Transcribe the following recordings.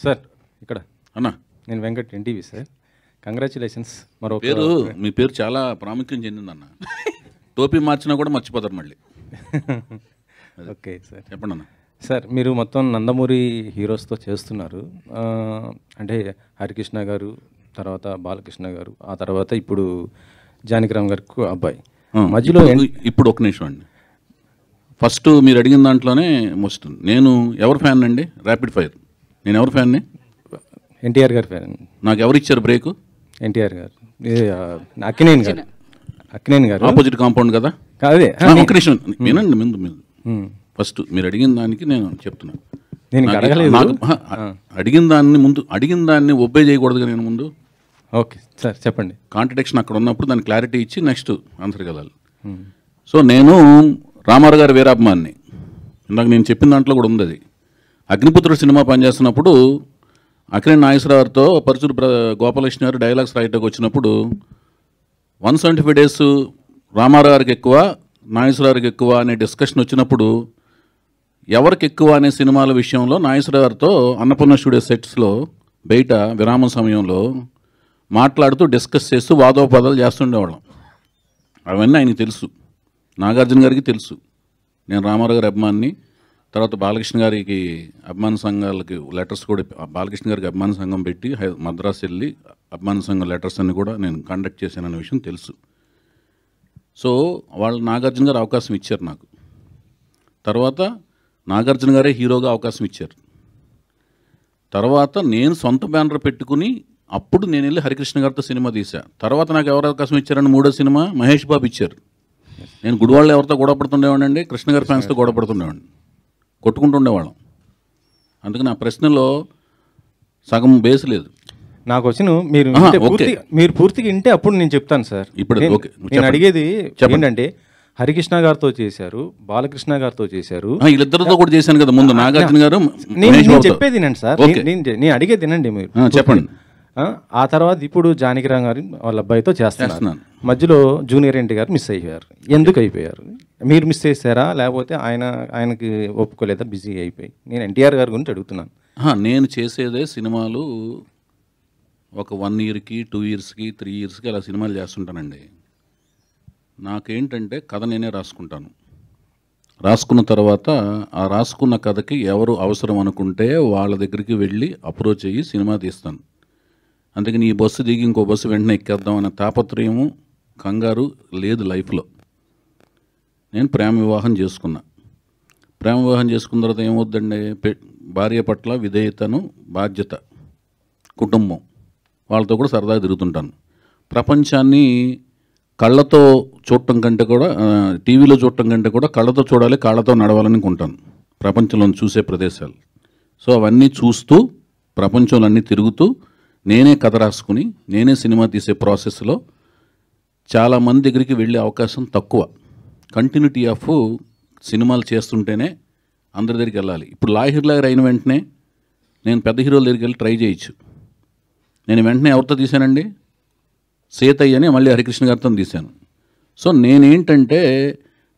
Sir ఇక్కడ అన్నా నేను వెంకట్ ఎన్టీవీ సార్. కంగ్రాచులేషన్స్. మరో పేరు మీ పేరు చాలా ప్రాముఖ్యం చెందిందన్న. టోపీ మార్చినా కూడా మర్చిపోతారు మళ్ళీ. ఓకే సార్, చెప్పండి అన్న. సార్ మీరు మొత్తం నందమూరి హీరోస్తో చేస్తున్నారు. అంటే హరికృష్ణ గారు, తర్వాత బాలకృష్ణ గారు, ఆ తర్వాత ఇప్పుడు జానకిరామ్ గారికి అబ్బాయి మధ్యలో ఇప్పుడు ఒక నిమిషం అండి. ఫస్ట్ మీరు అడిగిన దాంట్లోనే వస్తుంది. నేను ఎవరు ఫ్యాన్ అండి? Rapid fire. నేను ఎవరు ఫ్యాన్ని? ఎన్టీఆర్ గారు ఫ్యాన్. నాకు ఎవరు ఇచ్చారు బ్రేక్? ఎన్టీఆర్ గారు. అక్కినేని గారు. అక్కినేని గారు ఆపోజిట్ కాంపౌండ్ కదా. అదే ఒక నిమిషం వినండి. ముందు ఫస్ట్ మీరు అడిగిన దానికి నేను చెప్తున్నాను. నేను అడిగిన దాన్ని ఒబ్బే చేయకూడదు. నేను ముందు ఓకే సార్ చెప్పండి. కాంట్రడిక్షన్ అక్కడ ఉన్నప్పుడు దాన్ని క్లారిటీ ఇచ్చి నెక్స్ట్ ఆన్సర్కి వెళ్ళాలి. సో నేను రామారావు గారి వీరాభిమాన్ని. ఇందాక నేను చెప్పిన దాంట్లో కూడా ఉంది అది. అగ్నిపుత్రుడు సినిమా పనిచేస్తున్నప్పుడు అక్కినేని నాగేశ్వరరావుతో పరుచూరు గోపాలకృష్ణ గారు డైలాగ్స్ రాయటకు వచ్చినప్పుడు 175 days రామారావు గారికి ఎక్కువ, నాగేశ్వరరావుకి ఎక్కువ అనే డిస్కషన్ వచ్చినప్పుడు ఎవరికి ఎక్కువ అనే సినిమాల విషయంలో నాగేశ్వరరావు గారితో అన్నపూర్ణ స్టూడియో సెట్స్లో బయట విరామం సమయంలో మాట్లాడుతూ డిస్కస్ చేస్తూ వాదోపదాలు చేస్తుండేవాళ్ళం. అవన్నీ ఆయనకి తెలుసు, నాగార్జున గారికి తెలుసు. నేను రామారావు గారి అభిమాన్ని. తర్వాత బాలకృష్ణ గారికి అభిమాన సంఘాలకి లెటర్స్ కూడా, బాలకృష్ణ గారికి అభిమాన సంఘం పెట్టి మద్రాసు వెళ్ళి అభిమాన సంఘం లెటర్స్ అన్ని కూడా నేను కండక్ట్ చేశానన్న విషయం తెలుసు. సో వాళ్ళు నాగార్జున గారు అవకాశం ఇచ్చారు నాకు. తర్వాత నాగార్జున గారే హీరోగా అవకాశం ఇచ్చారు. తర్వాత నేను సొంత బ్యానర్ పెట్టుకుని అప్పుడు నేను వెళ్ళి హరికృష్ణ గారితో సినిమా తీశా. తర్వాత నాకు ఎవరు అవకాశం ఇచ్చారని మూడో సినిమా మహేష్ బాబు ఇచ్చారు. నేను గుడివాళ్ళు ఎవరితో గొడవపడుతుండేవాడిని, కృష్ణ గారి ఫ్యాన్స్తో గొడవపడుతుండేవాడిని, కొట్టుకుంటుండేవాళ్ళం. అందుకని ఆ ప్రశ్నలో సగం బేస్ లేదు. నాకు వచ్చిన మీరు పూర్తిగా వింటే అప్పుడు నేను చెప్తాను సార్. ఇప్పుడు నేను అడిగేది ఏంటంటే హరికృష్ణ గారితో చేశారు, బాలకృష్ణ గారితో చేశారు, వీళ్ళిద్దరితో కూడా చేశాను కదా ముందు. నాగార్జున గారు నేను చెప్పేది వినండి సార్, నేను అడిగేది వినండి మీరు. చెప్పండి. ఆ తర్వాత ఇప్పుడు జానకిరామ్ గారు వాళ్ళ అబ్బాయితో చేస్తున్నాను. మధ్యలో జూనియర్ ఎన్టీ గారు మిస్ అయిపోయారు. ఎందుకు అయిపోయారు? మీరు మిస్ చేశారా, లేకపోతే ఆయనకి ఒప్పుకోలేదా, బిజీ అయిపోయి? నేను ఎన్టీఆర్ గారి గురించి అడుగుతున్నాను. నేను చేసేదే సినిమాలు ఒక 1 yearకి 2 yearsకి 3 yearsకి అలా సినిమాలు చేస్తుంటానండి. నాకేంటంటే కథ నేనే రాసుకుంటాను. రాసుకున్న తర్వాత ఆ రాసుకున్న కథకి ఎవరు అవసరం అనుకుంటే వాళ్ళ దగ్గరికి వెళ్ళి అప్రోచ్ అయ్యి సినిమా తీస్తాను. అందుకని ఈ బస్సు దిగి ఇంకో బస్సు వెంటనే ఎక్కేద్దాం అనే తాపత్రయము, కంగారు లేదు లైఫ్లో. నేను ప్రేమ వివాహం చేసుకున్నా. ప్రేమ వివాహం చేసుకున్న తర్వాత ఏమవుద్దండి, భార్య పట్ల విధేయతను, బాధ్యత, కుటుంబం, వాళ్ళతో కూడా సరదాగా తిరుగుతుంటాను. ప్రపంచాన్ని కళ్ళతో చూడటం కంటే కూడా, టీవీలో చూడటం కంటే కూడా కళ్ళతో చూడాలి, కాళ్ళతో నడవాలని కొంటాను ప్రపంచంలో చూసే ప్రదేశాలు. సో అవన్నీ చూస్తూ ప్రపంచంలో అన్నీ తిరుగుతూ నేనే కథ రాసుకుని నేనే సినిమా తీసే ప్రాసెస్లో చాలామంది దగ్గరికి వెళ్ళే అవకాశం తక్కువ. కంటిన్యూటీ ఆఫ్ సినిమాలు చేస్తుంటేనే అందరి దగ్గరికి వెళ్ళాలి. ఇప్పుడు లాహిర్లాగర్ అయిన వెంటనే నేను పెద్ద హీరోల దగ్గరికి వెళ్ళి ట్రై చేయొచ్చు. నేను వెంటనే ఎవరితో తీశానండి? సీతయ్య అని మళ్ళీ హరికృష్ణ గారితో తీశాను. సో నేనేంటంటే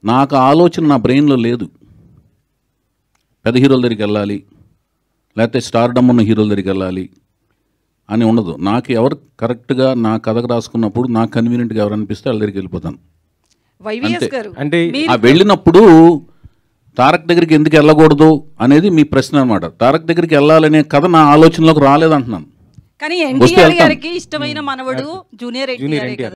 నాకు ఆలోచన నా బ్రెయిన్లో లేదు పెద్ద హీరోల దగ్గరికి వెళ్ళాలి, లేకపోతే స్టార్డమ్ ఉన్న హీరోల దగ్గరికి వెళ్ళాలి అని ఉండదు. నాకు ఎవరు కరెక్ట్గా నా కథకు రాసుకున్నప్పుడు నాకు కన్వీనియంట్గా ఎవరు అనిపిస్తే వాళ్ళ దగ్గరికి వెళ్ళిపోతాను. అంటే ఆ వెళ్ళినప్పుడు తారక్ దగ్గరికి ఎందుకు వెళ్ళకూడదు అనేది మీ ప్రశ్న అనమాట. తారక్ దగ్గరికి వెళ్ళాలనే కథ నా ఆలోచనలోకి రాలేదంటున్నాను. కానీ ఎన్టీఆర్ గారికి ఇష్టమైన మనవడు జూనియర్ ఎన్టీఆర్.